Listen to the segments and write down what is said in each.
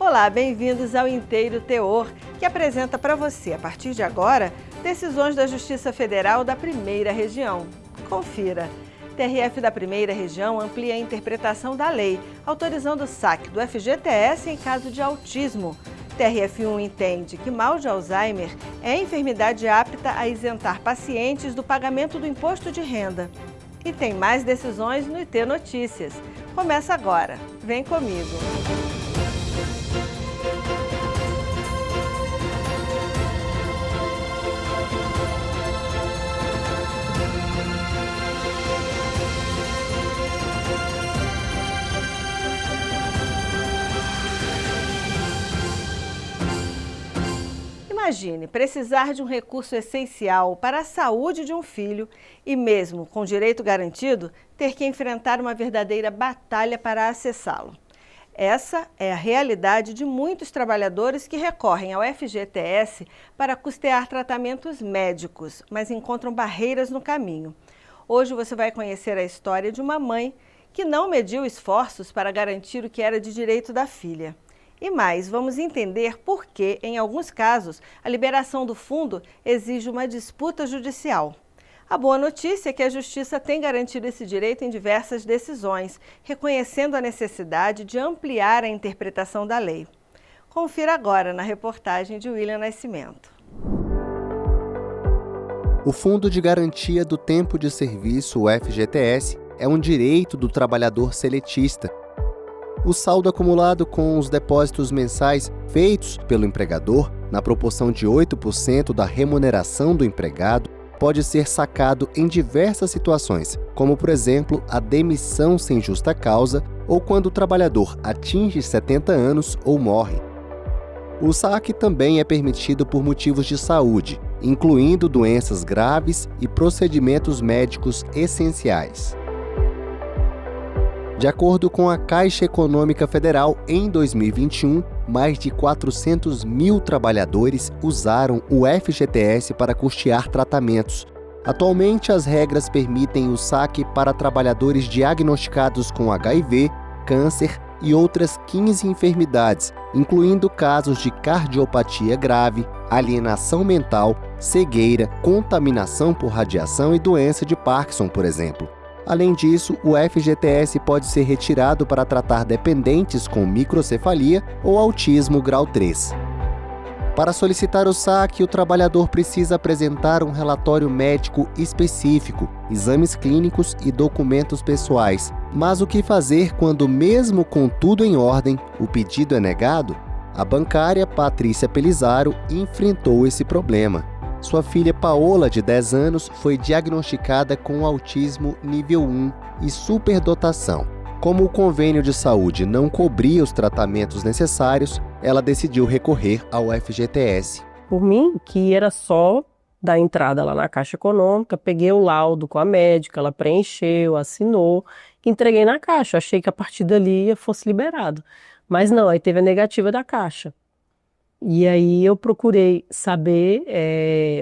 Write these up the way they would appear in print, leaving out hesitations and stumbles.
Olá, bem-vindos ao Inteiro Teor, que apresenta para você, a partir de agora, decisões da Justiça Federal da Primeira Região. Confira. TRF da Primeira Região amplia a interpretação da lei, autorizando o saque do FGTS em caso de autismo. TRF1 entende que mal de Alzheimer é enfermidade apta a isentar pacientes do pagamento do imposto de renda. E tem mais decisões no IT Notícias. Começa agora. Vem comigo. Imagine precisar de um recurso essencial para a saúde de um filho e, mesmo com direito garantido, ter que enfrentar uma verdadeira batalha para acessá-lo. Essa é a realidade de muitos trabalhadores que recorrem ao FGTS para custear tratamentos médicos, mas encontram barreiras no caminho. Hoje você vai conhecer a história de uma mãe que não mediu esforços para garantir o que era de direito da filha. E mais, vamos entender por que, em alguns casos, a liberação do fundo exige uma disputa judicial. A boa notícia é que a Justiça tem garantido esse direito em diversas decisões, reconhecendo a necessidade de ampliar a interpretação da lei. Confira agora na reportagem de William Nascimento. O Fundo de Garantia do Tempo de Serviço, o FGTS, é um direito do trabalhador seletista. O saldo acumulado com os depósitos mensais feitos pelo empregador, na proporção de 8% da remuneração do empregado, pode ser sacado em diversas situações, como, por exemplo, a demissão sem justa causa ou quando o trabalhador atinge 70 anos ou morre. O saque também é permitido por motivos de saúde, incluindo doenças graves e procedimentos médicos essenciais. De acordo com a Caixa Econômica Federal, em 2021, mais de 400 mil trabalhadores usaram o FGTS para custear tratamentos. Atualmente, as regras permitem o saque para trabalhadores diagnosticados com HIV, câncer e outras 15 enfermidades, incluindo casos de cardiopatia grave, alienação mental, cegueira, contaminação por radiação e doença de Parkinson, por exemplo. Além disso, o FGTS pode ser retirado para tratar dependentes com microcefalia ou autismo grau 3. Para solicitar o saque, o trabalhador precisa apresentar um relatório médico específico, exames clínicos e documentos pessoais. Mas o que fazer quando, mesmo com tudo em ordem, o pedido é negado? A bancária Patrícia Pelizaro enfrentou esse problema. Sua filha Paola, de 10 anos, foi diagnosticada com autismo nível 1 e superdotação. Como o convênio de saúde não cobria os tratamentos necessários, ela decidiu recorrer ao FGTS. Por mim, que era só dar entrada lá na Caixa Econômica, peguei o laudo com a médica, ela preencheu, assinou, entreguei na Caixa. Achei que a partir dali fosse liberado. Mas não, aí teve a negativa da Caixa. E aí eu procurei saber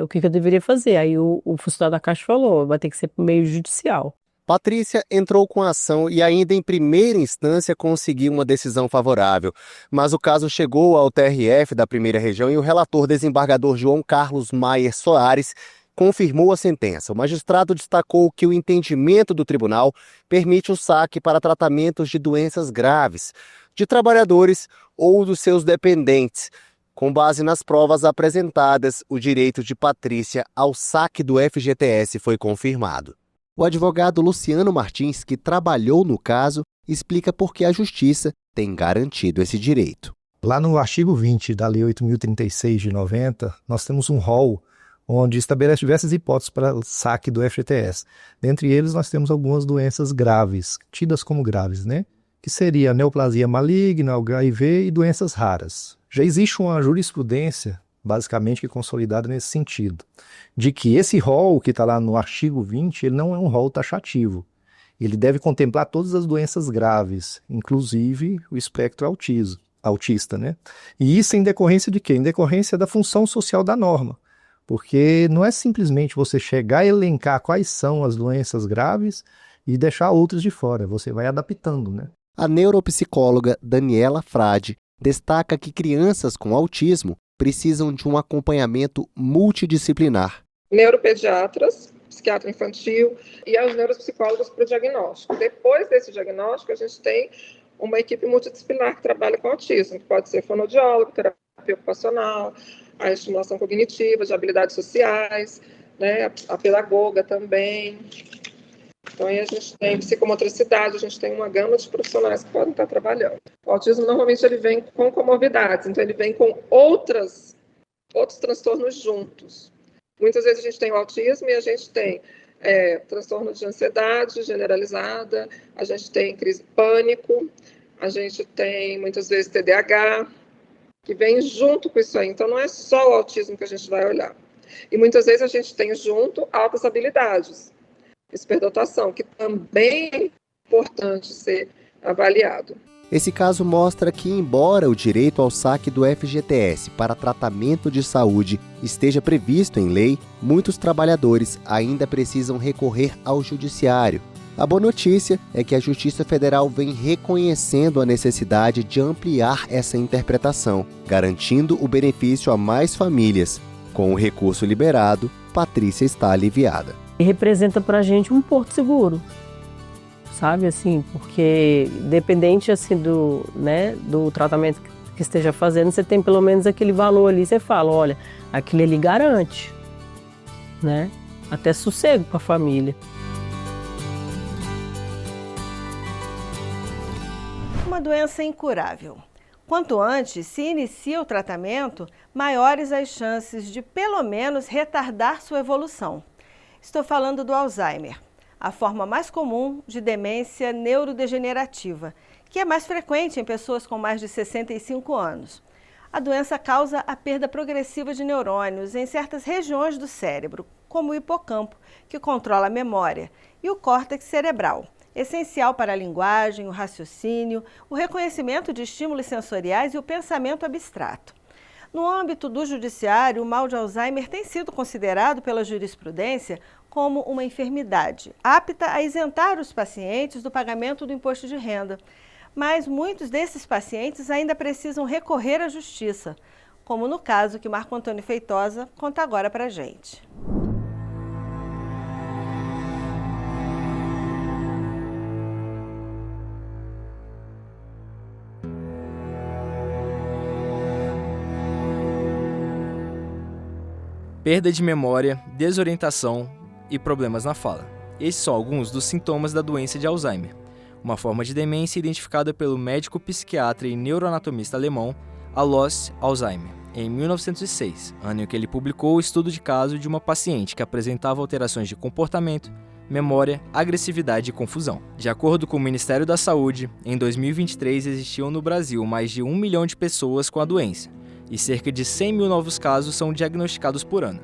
o que eu deveria fazer. Aí o funcionário da Caixa falou, vai ter que ser por meio judicial. Patrícia entrou com a ação e ainda em primeira instância conseguiu uma decisão favorável. Mas o caso chegou ao TRF da Primeira Região e o relator desembargador João Carlos Maier Soares confirmou a sentença. O magistrado destacou que o entendimento do tribunal permite o saque para tratamentos de doenças graves, de trabalhadores ou dos seus dependentes. Com base nas provas apresentadas, o direito de Patrícia ao saque do FGTS foi confirmado. O advogado Luciano Martins, que trabalhou no caso, explica por que a Justiça tem garantido esse direito. Lá no artigo 20 da Lei 8.036 de 90, nós temos um rol onde estabelece diversas hipóteses para o saque do FGTS. Dentre eles, nós temos algumas doenças graves, tidas como graves, né? Que seria a neoplasia maligna, HIV e doenças raras. Já existe uma jurisprudência, basicamente, que é consolidada nesse sentido, de que esse rol que está lá no artigo 20, ele não é um rol taxativo. Ele deve contemplar todas as doenças graves, inclusive o espectro autista, né? E isso em decorrência de quê? Em decorrência da função social da norma. Porque não é simplesmente você chegar e elencar quais são as doenças graves e deixar outras de fora. Você vai adaptando, né? A neuropsicóloga Daniela Frade destaca que crianças com autismo precisam de um acompanhamento multidisciplinar. Neuropediatras, psiquiatra infantil e aos neuropsicólogos para o diagnóstico. Depois desse diagnóstico, a gente tem uma equipe multidisciplinar que trabalha com autismo, que pode ser fonoaudiólogo, terapia ocupacional, a estimulação cognitiva, de habilidades sociais, né, a pedagoga também. Então, aí a gente tem psicomotricidade, a gente tem uma gama de profissionais que podem estar trabalhando. O autismo, normalmente, ele vem com comorbidades, então ele vem com outros transtornos juntos. Muitas vezes a gente tem o autismo e a gente tem transtorno de ansiedade generalizada, a gente tem crise de pânico, a gente tem, muitas vezes, TDAH, que vem junto com isso aí. Então, não é só o autismo que a gente vai olhar. E muitas vezes a gente tem junto altas habilidades, superdotação, que também é importante ser avaliado. Esse caso mostra que, embora o direito ao saque do FGTS para tratamento de saúde esteja previsto em lei, muitos trabalhadores ainda precisam recorrer ao judiciário. A boa notícia é que a Justiça Federal vem reconhecendo a necessidade de ampliar essa interpretação, garantindo o benefício a mais famílias. Com o recurso liberado, Patrícia está aliviada. E representa pra gente um porto seguro, sabe, assim, porque dependente, assim, do tratamento que esteja fazendo, você tem pelo menos aquele valor ali, você fala, olha, aquilo ali garante, né, até sossego para a família. Uma doença incurável. Quanto antes se inicia o tratamento, maiores as chances de, pelo menos, retardar sua evolução. Estou falando do Alzheimer, a forma mais comum de demência neurodegenerativa, que é mais frequente em pessoas com mais de 65 anos. A doença causa a perda progressiva de neurônios em certas regiões do cérebro, como o hipocampo, que controla a memória, e o córtex cerebral, essencial para a linguagem, o raciocínio, o reconhecimento de estímulos sensoriais e o pensamento abstrato. No âmbito do judiciário, o mal de Alzheimer tem sido considerado pela jurisprudência como uma enfermidade, apta a isentar os pacientes do pagamento do imposto de renda. Mas muitos desses pacientes ainda precisam recorrer à justiça, como no caso que Marco Antônio Feitosa conta agora para a gente. Perda de memória, desorientação e problemas na fala. Esses são alguns dos sintomas da doença de Alzheimer, uma forma de demência identificada pelo médico psiquiatra e neuroanatomista alemão Alois Alzheimer, em 1906, ano em que ele publicou o estudo de caso de uma paciente que apresentava alterações de comportamento, memória, agressividade e confusão. De acordo com o Ministério da Saúde, em 2023 existiam no Brasil mais de 1 milhão de pessoas com a doença, e cerca de 100 mil novos casos são diagnosticados por ano.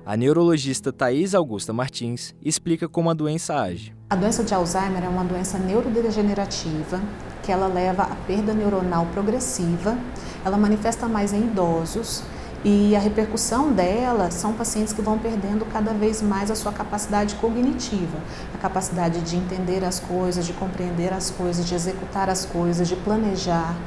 A neurologista Thaís Augusta Martins explica como a doença age. A doença de Alzheimer é uma doença neurodegenerativa que ela leva à perda neuronal progressiva, ela manifesta mais em idosos e a repercussão dela são pacientes que vão perdendo cada vez mais a sua capacidade cognitiva, a capacidade de entender as coisas, de compreender as coisas, de executar as coisas, de planejar.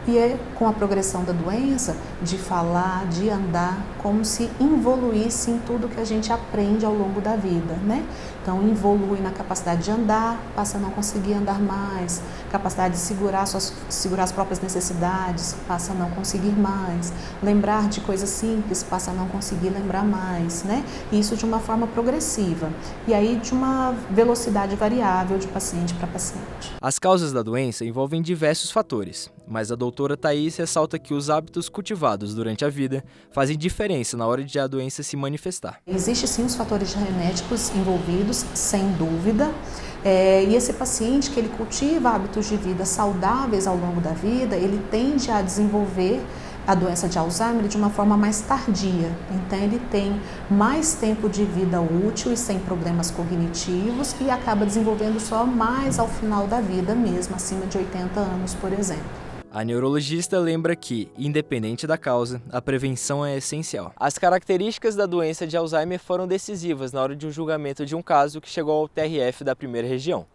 E é com a progressão da doença, de falar, de andar, como se involuísse em tudo que a gente aprende ao longo da vida, né? Então, evolui na capacidade de andar, passa a não conseguir andar mais, capacidade de segurar as próprias necessidades, passa a não conseguir mais, lembrar de coisas simples, passa a não conseguir lembrar mais, né? Isso de uma forma progressiva e aí de uma velocidade variável de paciente para paciente. As causas da doença envolvem diversos fatores, mas a doutora Thaís ressalta que os hábitos cultivados durante a vida fazem diferença na hora de a doença se manifestar. Existem sim os fatores genéticos envolvidos, sem dúvida, e esse paciente que ele cultiva hábitos de vida saudáveis ao longo da vida, ele tende a desenvolver a doença de Alzheimer de uma forma mais tardia. Então ele tem mais tempo de vida útil e sem problemas cognitivos e acaba desenvolvendo só mais ao final da vida mesmo, acima de 80 anos, por exemplo. A neurologista lembra que, independente da causa, a prevenção é essencial. As características da doença de Alzheimer foram decisivas na hora de um julgamento de um caso que chegou ao TRF da primeira região.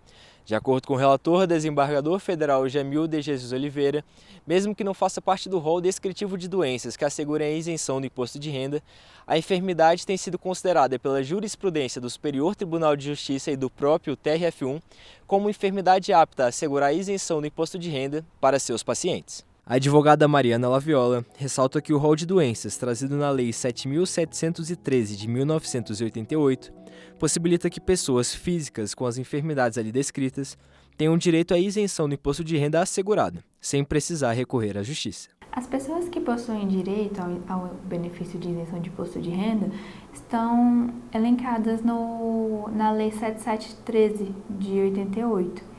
De acordo com o relator, desembargador federal Jamil de Jesus Oliveira, mesmo que não faça parte do rol descritivo de doenças que assegurem a isenção do imposto de renda, a enfermidade tem sido considerada pela jurisprudência do Superior Tribunal de Justiça e do próprio TRF1 como enfermidade apta a assegurar a isenção do imposto de renda para seus pacientes. A advogada Mariana Laviola ressalta que o rol de doenças trazido na Lei 7.713 de 1988 possibilita que pessoas físicas com as enfermidades ali descritas tenham direito à isenção do imposto de renda assegurado, sem precisar recorrer à justiça. As pessoas que possuem direito ao benefício de isenção de imposto de renda estão elencadas na Lei 7713 de 88.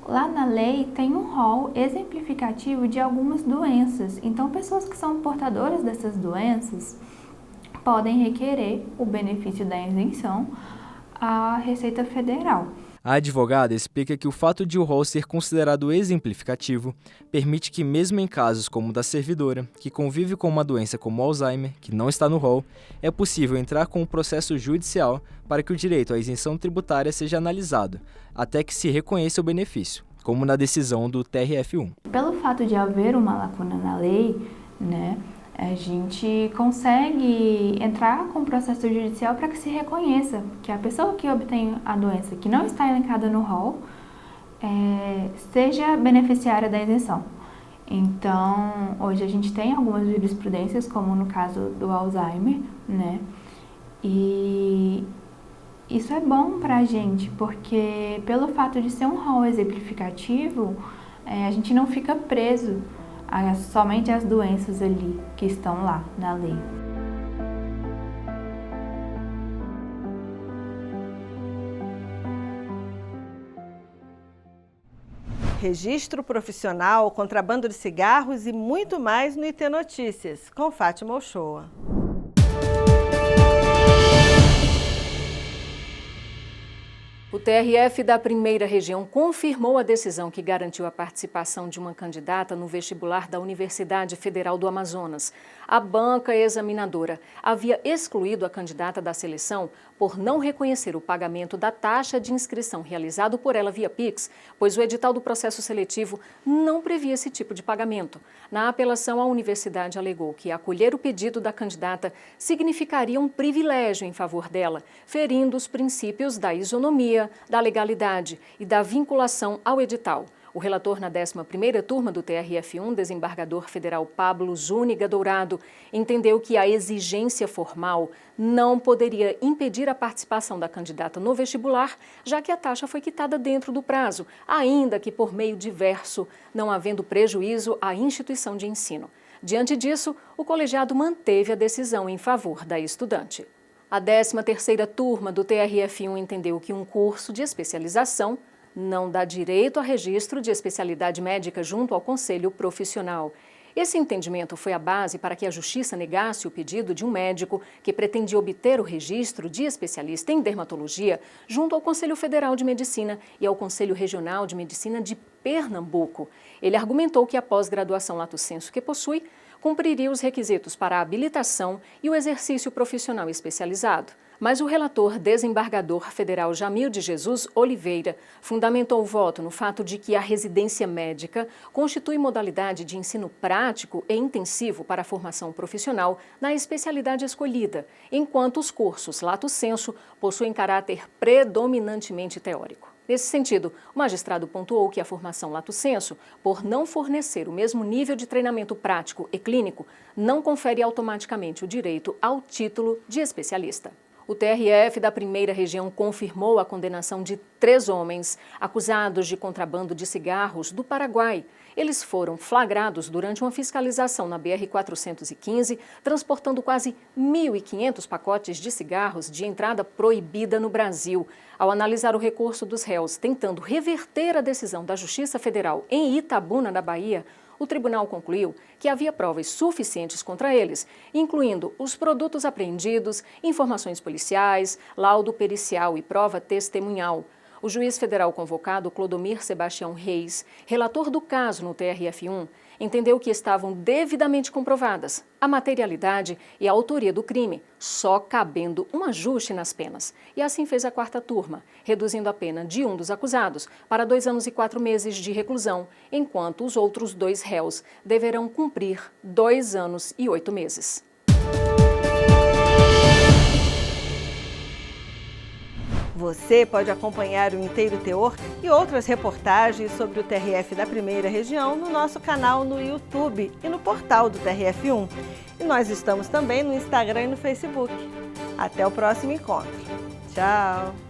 Lá na lei tem um rol exemplificativo de algumas doenças, então pessoas que são portadoras dessas doenças podem requerer o benefício da isenção à Receita Federal. A advogada explica que o fato de o rol ser considerado exemplificativo permite que, mesmo em casos como o da servidora, que convive com uma doença como Alzheimer, que não está no rol, é possível entrar com um processo judicial para que o direito à isenção tributária seja analisado, até que se reconheça o benefício, como na decisão do TRF1. Pelo fato de haver uma lacuna na lei, a gente consegue entrar com o processo judicial para que se reconheça que a pessoa que obtém a doença que não está elencada no rol seja beneficiária da isenção. Então, hoje a gente tem algumas jurisprudências, como no caso do Alzheimer, e isso é bom para a gente, porque pelo fato de ser um rol exemplificativo, a gente não fica preso somente as doenças ali que estão lá na lei. Registro profissional, contrabando de cigarros e muito mais no IT Notícias, com Fátima Ochoa. O TRF da Primeira Região confirmou a decisão que garantiu a participação de uma candidata no vestibular da Universidade Federal do Amazonas. A banca examinadora havia excluído a candidata da seleção por não reconhecer o pagamento da taxa de inscrição realizado por ela via Pix, pois o edital do processo seletivo não previa esse tipo de pagamento. Na apelação, a universidade alegou que acolher o pedido da candidata significaria um privilégio em favor dela, ferindo os princípios da isonomia, da legalidade e da vinculação ao edital. O relator na 11ª turma do TRF1, desembargador federal Pablo Zúñiga Dourado, entendeu que a exigência formal não poderia impedir a participação da candidata no vestibular, já que a taxa foi quitada dentro do prazo, ainda que por meio diverso, não havendo prejuízo à instituição de ensino. Diante disso, o colegiado manteve a decisão em favor da estudante. A 13ª turma do TRF1 entendeu que um curso de especialização não dá direito a registro de especialidade médica junto ao Conselho Profissional. Esse entendimento foi a base para que a Justiça negasse o pedido de um médico que pretendia obter o registro de especialista em dermatologia junto ao Conselho Federal de Medicina e ao Conselho Regional de Medicina de Pernambuco. Ele argumentou que a pós-graduação lato sensu que possui cumpriria os requisitos para a habilitação e o exercício profissional especializado. Mas o relator desembargador federal Jamil de Jesus Oliveira fundamentou o voto no fato de que a residência médica constitui modalidade de ensino prático e intensivo para a formação profissional na especialidade escolhida, enquanto os cursos lato sensu possuem caráter predominantemente teórico. Nesse sentido, o magistrado pontuou que a formação lato sensu, por não fornecer o mesmo nível de treinamento prático e clínico, não confere automaticamente o direito ao título de especialista. O TRF da Primeira Região confirmou a condenação de 3 homens acusados de contrabando de cigarros do Paraguai. Eles foram flagrados durante uma fiscalização na BR-415, transportando quase 1.500 pacotes de cigarros de entrada proibida no Brasil. Ao analisar o recurso dos réus tentando reverter a decisão da Justiça Federal em Itabuna, na Bahia, o tribunal concluiu que havia provas suficientes contra eles, incluindo os produtos apreendidos, informações policiais, laudo pericial e prova testemunhal. O juiz federal convocado, Clodomir Sebastião Reis, relator do caso no TRF1, entendeu que estavam devidamente comprovadas a materialidade e a autoria do crime, só cabendo um ajuste nas penas. E assim fez a 4ª turma, reduzindo a pena de um dos acusados para 2 anos e 4 meses de reclusão, enquanto os outros 2 réus deverão cumprir 2 anos e 8 meses. Você pode acompanhar o Inteiro Teor e outras reportagens sobre o TRF da Primeira Região no nosso canal no YouTube e no portal do TRF1. E nós estamos também no Instagram e no Facebook. Até o próximo encontro. Tchau!